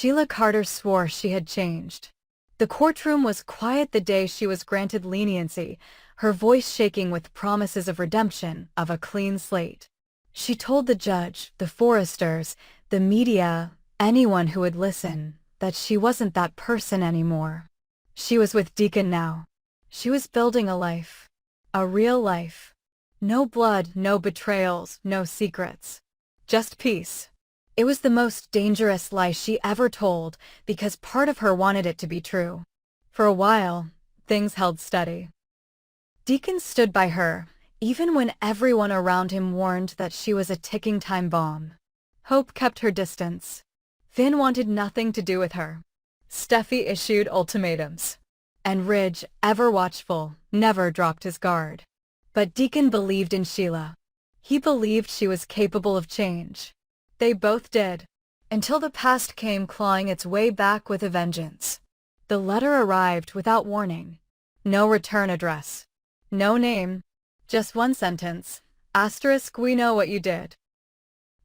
Sheila Carter swore she had changed. The courtroom was quiet the day she was granted leniency, her voice shaking with promises of redemption, of a clean slate. She told the judge, the Forresters, the media, anyone who would listen, that she wasn't that person anymore. She was with Deacon now. She was building a life. A real life. No blood, no betrayals, no secrets. Just peace. It was the most dangerous lie she ever told because part of her wanted it to be true. For a while, things held steady. Deacon stood by her, even when everyone around him warned that she was a ticking time bomb. Hope kept her distance. Finn wanted nothing to do with her. Steffi issued ultimatums. And Ridge, ever watchful, never dropped his guard. But Deacon believed in Sheila. He believed she was capable of change. They both did. Until the past came clawing its way back with a vengeance. The letter arrived without warning. No return address. No name. Just one sentence. Asterisk, we know what you did.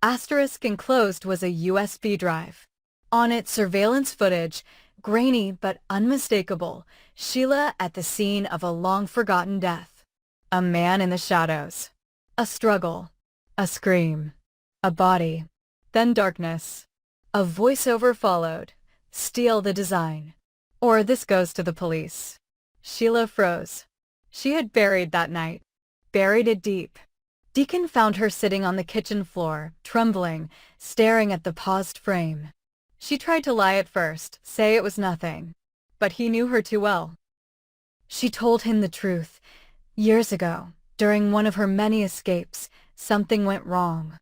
Asterisk enclosed was a USB drive. On it, surveillance footage, grainy but unmistakable, Sheila at the scene of a long-forgotten death. A man in the shadows. A struggle. A scream. A body. Then darkness. A voiceover followed. Steal the design. Or this goes to the police. Sheila froze. She had buried that night. Buried it deep. Deacon found her sitting on the kitchen floor, trembling, staring at the paused frame. She tried to lie at first, say it was nothing. But he knew her too well. She told him the truth. Years ago, during one of her many escapes, something went wrong.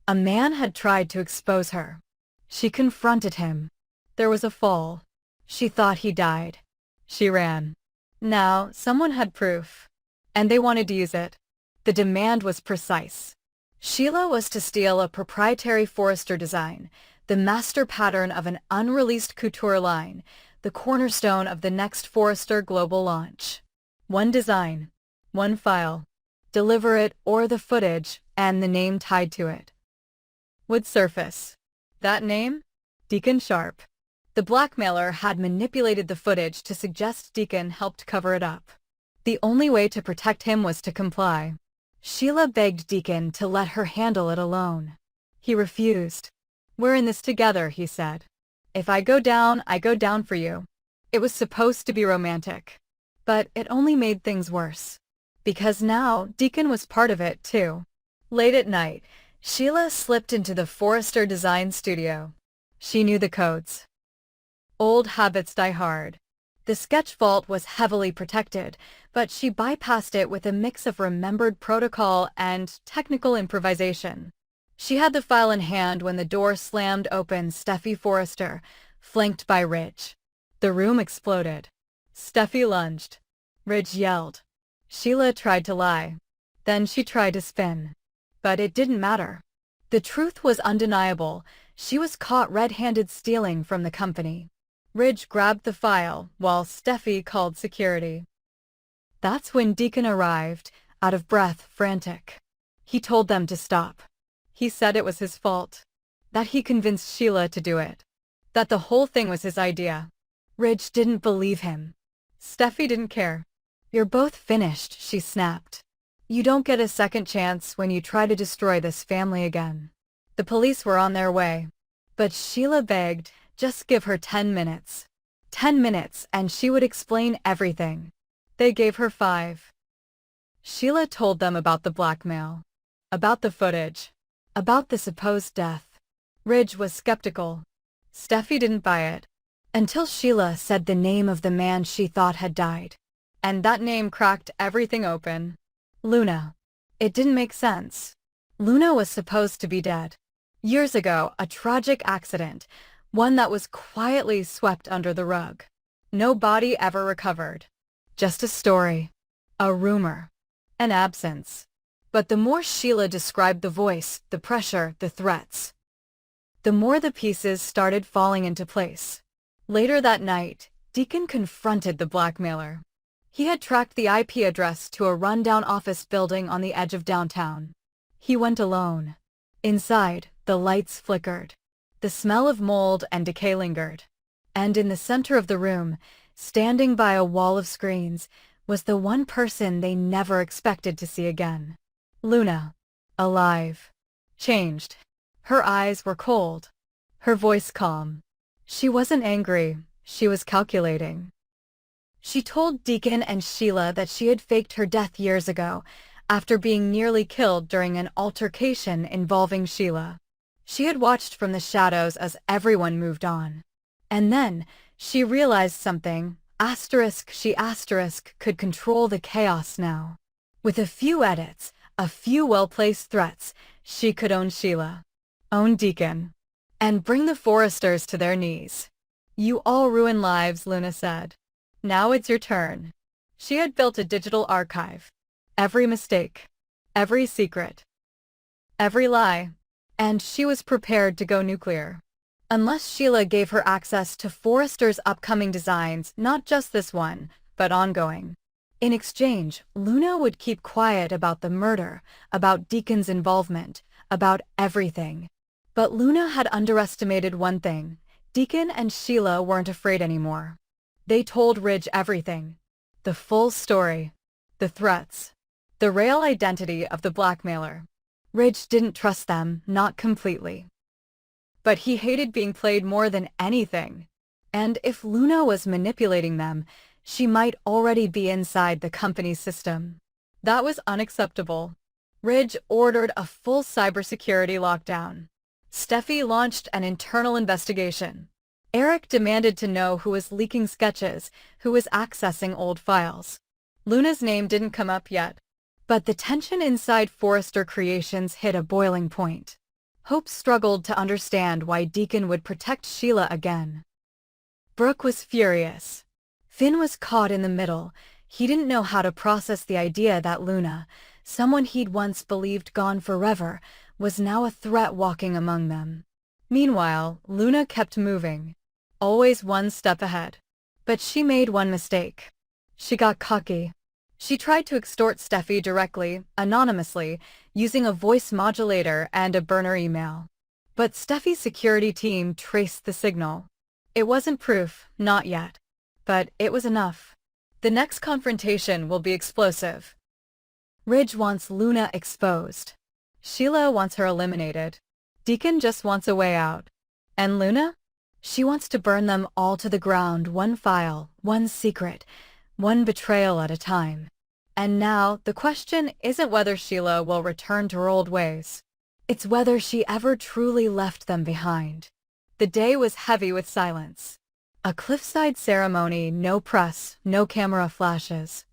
A man had tried to expose her. She confronted him. There was a fall. She thought he died. She ran. Now, someone had proof. And they wanted to use it. The demand was precise. Sheila was to steal a proprietary Forrester design, the master pattern of an unreleased couture line, the cornerstone of the next Forrester global launch. One design. One file. Deliver it or the footage, and the name tied to it would surface. That name? Deacon Sharp. The blackmailer had manipulated the footage to suggest Deacon helped cover it up. The only way to protect him was to comply. Sheila begged Deacon to let her handle it alone. He refused. We're in this together, he said. If I go down, I go down for you. It was supposed to be romantic. But it only made things worse. Because now, Deacon was part of it, too. Late at night, Sheila slipped into the Forrester design studio. She knew the codes. Old habits die hard. The sketch vault was heavily protected, but she bypassed it with a mix of remembered protocol and technical improvisation. She had the file in hand when the door slammed open. Steffi Forrester, flanked by Ridge. The room exploded. Steffi lunged. Ridge yelled. Sheila tried to lie. Then she tried to spin. But it didn't matter. The truth was undeniable. She was caught red-handed stealing from the company. Ridge grabbed the file, while Steffi called security. That's when Deacon arrived, out of breath, frantic. He told them to stop. He said it was his fault. That he convinced Sheila to do it. That the whole thing was his idea. Ridge didn't believe him. Steffi didn't care. You're both finished, she snapped. You don't get a second chance when you try to destroy this family again. The police were on their way. But Sheila begged, just give her 10 minutes. 10 minutes and she would explain everything. They gave her 5. Sheila told them about the blackmail. About the footage. About the supposed death. Ridge was skeptical. Steffi didn't buy it. Until Sheila said the name of the man she thought had died. And that name cracked everything open. Luna. It didn't make sense. Luna was supposed to be dead. Years ago, a tragic accident, one that was quietly swept under the rug. No body ever recovered. Just a story. A rumor. An absence. But the more Sheila described the voice, the pressure, the threats, the more the pieces started falling into place. Later that night, Deacon confronted the blackmailer. He had tracked the IP address to a rundown office building on the edge of downtown. He went alone. Inside, the lights flickered. The smell of mold and decay lingered. And in the center of the room, standing by a wall of screens, was the one person they never expected to see again. Luna. Alive. Changed. Her eyes were cold. Her voice calm. She wasn't angry. She was calculating. She told Deacon and Sheila that she had faked her death years ago, after being nearly killed during an altercation involving Sheila. She had watched from the shadows as everyone moved on. And then, she realized something. She could control the chaos now. With a few edits, a few well-placed threats, she could own Sheila, own Deacon, and bring the Forresters to their knees. You all ruin lives, Luna said. Now it's your turn. She had built a digital archive. Every mistake, every secret, every lie, and she was prepared to go nuclear. Unless Sheila gave her access to Forrester's upcoming designs, not just this one, but ongoing. In exchange, Luna would keep quiet about the murder, about Deacon's involvement, about everything. But Luna had underestimated one thing. Deacon and Sheila weren't afraid anymore. They told Ridge everything. The full story. The threats. The real identity of the blackmailer. Ridge didn't trust them, not completely. But he hated being played more than anything. And if Luna was manipulating them, she might already be inside the company's system. That was unacceptable. Ridge ordered a full cybersecurity lockdown. Steffi launched an internal investigation. Eric demanded to know who was leaking sketches, who was accessing old files. Luna's name didn't come up yet. But the tension inside Forrester Creations hit a boiling point. Hope struggled to understand why Deacon would protect Sheila again. Brooke was furious. Finn was caught in the middle. He didn't know how to process the idea that Luna, someone he'd once believed gone forever, was now a threat walking among them. Meanwhile, Luna kept moving, always one step ahead. But she made one mistake. She got cocky. She tried to extort Steffi directly, anonymously, using a voice modulator and a burner email. But Steffi's security team traced the signal. It wasn't proof, not yet. But it was enough. The next confrontation will be explosive. Ridge wants Luna exposed. Sheila wants her eliminated. Deacon just wants a way out. And Luna? She wants to burn them all to the ground, one file, one secret, one betrayal at a time. And now, the question isn't whether Sheila will return to her old ways. It's whether she ever truly left them behind. The day was heavy with silence. A cliffside ceremony, no press, no camera flashes.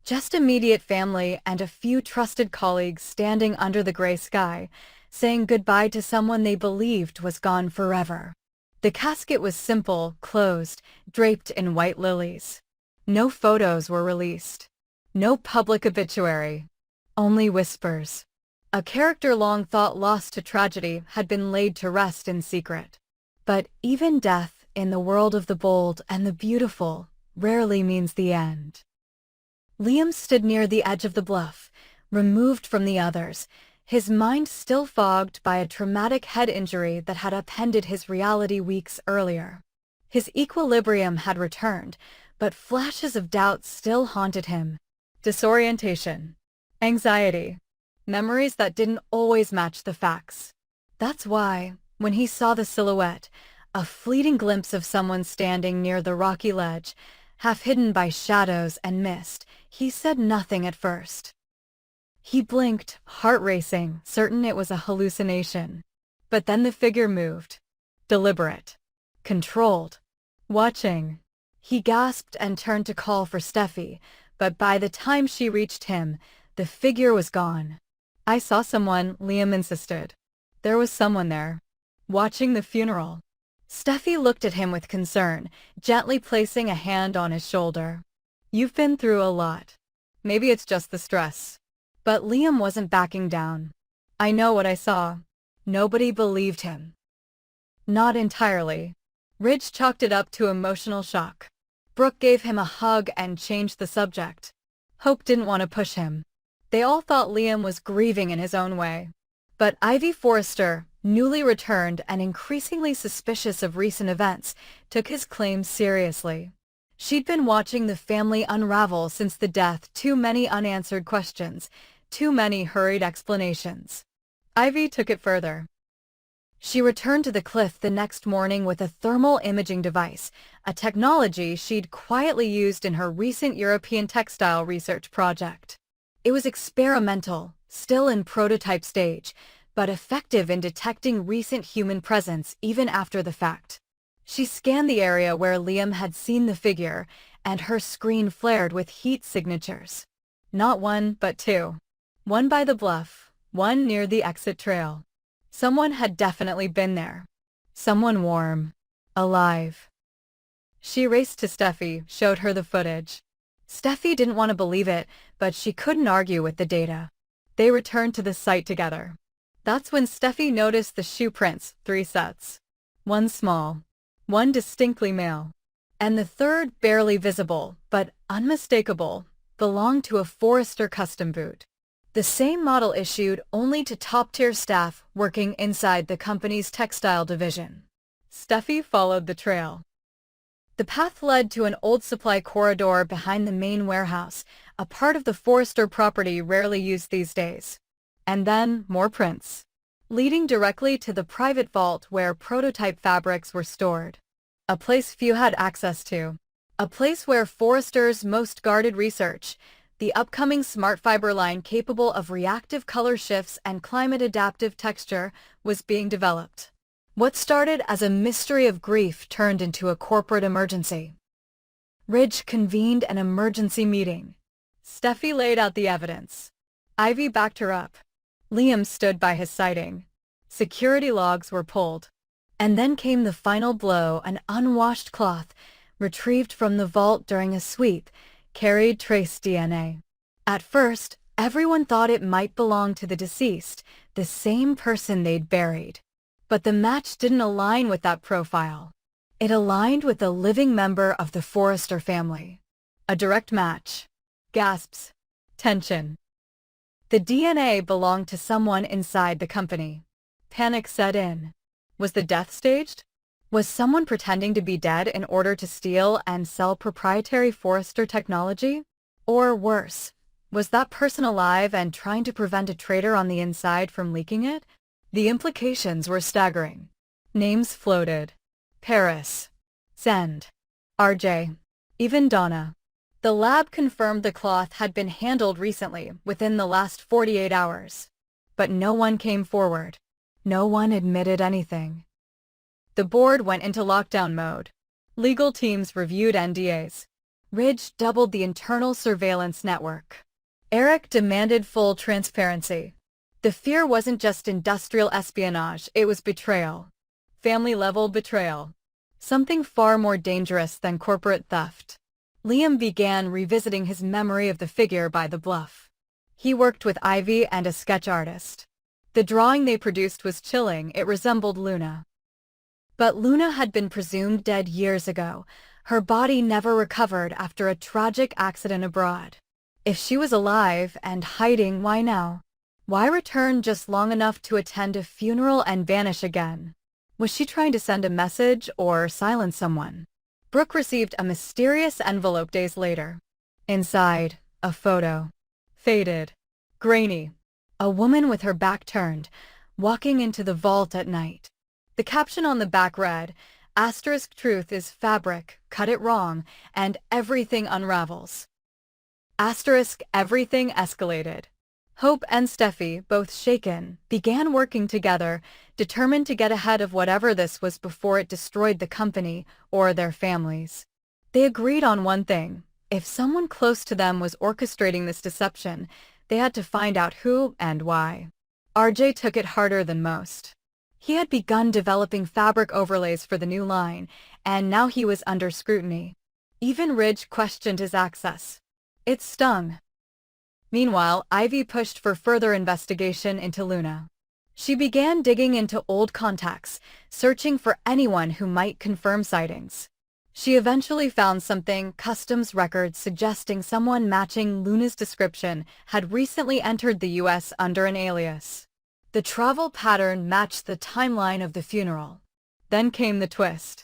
Just immediate family and a few trusted colleagues standing under the gray sky, saying goodbye to someone they believed was gone forever. The casket was simple, closed, draped in white lilies. No photos were released. No public obituary. Only whispers. A character long thought lost to tragedy had been laid to rest in secret. But even death, in the world of the bold and the beautiful, rarely means the end. Liam stood near the edge of the bluff, removed from the others, his mind still fogged by a traumatic head injury that had upended his reality weeks earlier. His equilibrium had returned, but flashes of doubt still haunted him. Disorientation, anxiety, memories that didn't always match the facts. That's why, when he saw the silhouette, a fleeting glimpse of someone standing near the rocky ledge, half hidden by shadows and mist, he said nothing at first. He blinked, heart racing, certain it was a hallucination. But then the figure moved. Deliberate. Controlled. Watching. He gasped and turned to call for Steffi, but by the time she reached him, the figure was gone. I saw someone, Liam insisted. There was someone there. Watching the funeral. Steffi looked at him with concern, gently placing a hand on his shoulder. You've been through a lot. Maybe it's just the stress. But Liam wasn't backing down. I know what I saw. Nobody believed him. Not entirely. Ridge chalked it up to emotional shock. Brooke gave him a hug and changed the subject. Hope didn't want to push him. They all thought Liam was grieving in his own way. But Ivy Forrester, newly returned and increasingly suspicious of recent events, took his claims seriously. She'd been watching the family unravel since the death, too many unanswered questions, too many hurried explanations. Ivy took it further. She returned to the cliff the next morning with a thermal imaging device, a technology she'd quietly used in her recent European textile research project. It was experimental, still in prototype stage, but effective in detecting recent human presence even after the fact. She scanned the area where Liam had seen the figure, and her screen flared with heat signatures. Not one, but two. One by the bluff, one near the exit trail. Someone had definitely been there. Someone warm. Alive. She raced to Steffi, showed her the footage. Steffi didn't want to believe it, but she couldn't argue with the data. They returned to the site together. That's when Steffi noticed the shoe prints, 3 sets. One small, one distinctly male, and the third barely visible, but unmistakable, belonged to a Forrester custom boot. The same model issued only to top-tier staff working inside the company's textile division. Steffi followed the trail. The path led to an old supply corridor behind the main warehouse, a part of the Forrester property rarely used these days. And then more prints, leading directly to the private vault where prototype fabrics were stored. A place few had access to. A place where Forrester's most guarded research, the upcoming smart fiber line capable of reactive color shifts and climate-adaptive texture, was being developed. What started as a mystery of grief turned into a corporate emergency. Ridge convened an emergency meeting. Steffi laid out the evidence. Ivy backed her up. Liam stood by his sighting. Security logs were pulled. And then came the final blow: an unwashed cloth, retrieved from the vault during a sweep, carried trace DNA. At first, everyone thought it might belong to the deceased, the same person they'd buried. But the match didn't align with that profile. It aligned with a living member of the Forrester family. A direct match. Gasps. Tension. The DNA belonged to someone inside the company. Panic set in. Was the death staged? Was someone pretending to be dead in order to steal and sell proprietary Forrester technology? Or worse, was that person alive and trying to prevent a traitor on the inside from leaking it? The implications were staggering. Names floated. Paris. Zend. RJ. Even Donna. The lab confirmed the cloth had been handled recently, within the last 48 hours. But no one came forward. No one admitted anything. The board went into lockdown mode. Legal teams reviewed NDAs. Ridge doubled the internal surveillance network. Eric demanded full transparency. The fear wasn't just industrial espionage, it was betrayal. Family-level betrayal. Something far more dangerous than corporate theft. Liam began revisiting his memory of the figure by the bluff. He worked with Ivy and a sketch artist. The drawing they produced was chilling. It resembled Luna. But Luna had been presumed dead years ago. Her body never recovered after a tragic accident abroad. If she was alive and hiding, why now? Why return just long enough to attend a funeral and vanish again? Was she trying to send a message or silence someone? Brooke received a mysterious envelope days later. Inside, a photo. Faded. Grainy. A woman with her back turned, walking into the vault at night. The caption on the back read, "Asterisk truth is fabric, cut it wrong, and everything unravels." Asterisk everything escalated. Hope and Steffi, both shaken, began working together, determined to get ahead of whatever this was before it destroyed the company or their families. They agreed on one thing: if someone close to them was orchestrating this deception, they had to find out who and why. RJ took it harder than most. He had begun developing fabric overlays for the new line, and now he was under scrutiny. Even Ridge questioned his access. It stung. Meanwhile, Ivy pushed for further investigation into Luna. She began digging into old contacts, searching for anyone who might confirm sightings. She eventually found something: customs records suggesting someone matching Luna's description had recently entered the U.S. under an alias. The travel pattern matched the timeline of the funeral. Then came the twist.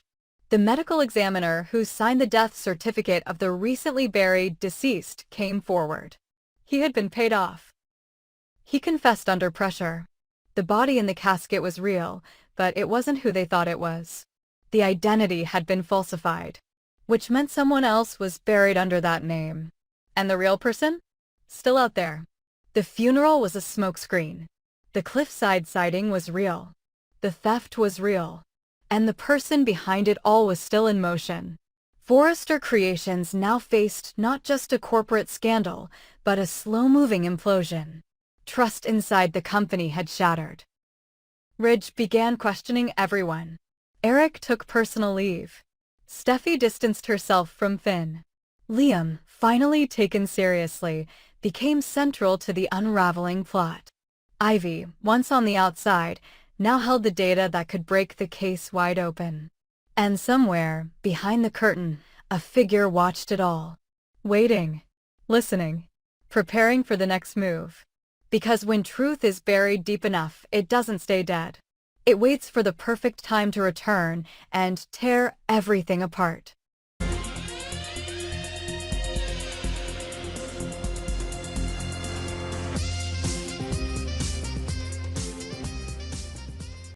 The medical examiner who signed the death certificate of the recently buried deceased came forward. He had been paid off. He confessed under pressure. The body in the casket was real, but it wasn't who they thought it was. The identity had been falsified, which meant someone else was buried under that name. And the real person? Still out there. The funeral was a smokescreen. The cliffside sighting was real. The theft was real. And the person behind it all was still in motion. Forrester Creations now faced not just a corporate scandal, but a slow-moving implosion. Trust inside the company had shattered. Ridge began questioning everyone. Eric took personal leave. Steffi distanced herself from Finn. Liam, finally taken seriously, became central to the unraveling plot. Ivy, once on the outside, now held the data that could break the case wide open. And somewhere, behind the curtain, a figure watched it all. Waiting. Listening. Preparing for the next move. Because when truth is buried deep enough, it doesn't stay dead. It waits for the perfect time to return and tear everything apart.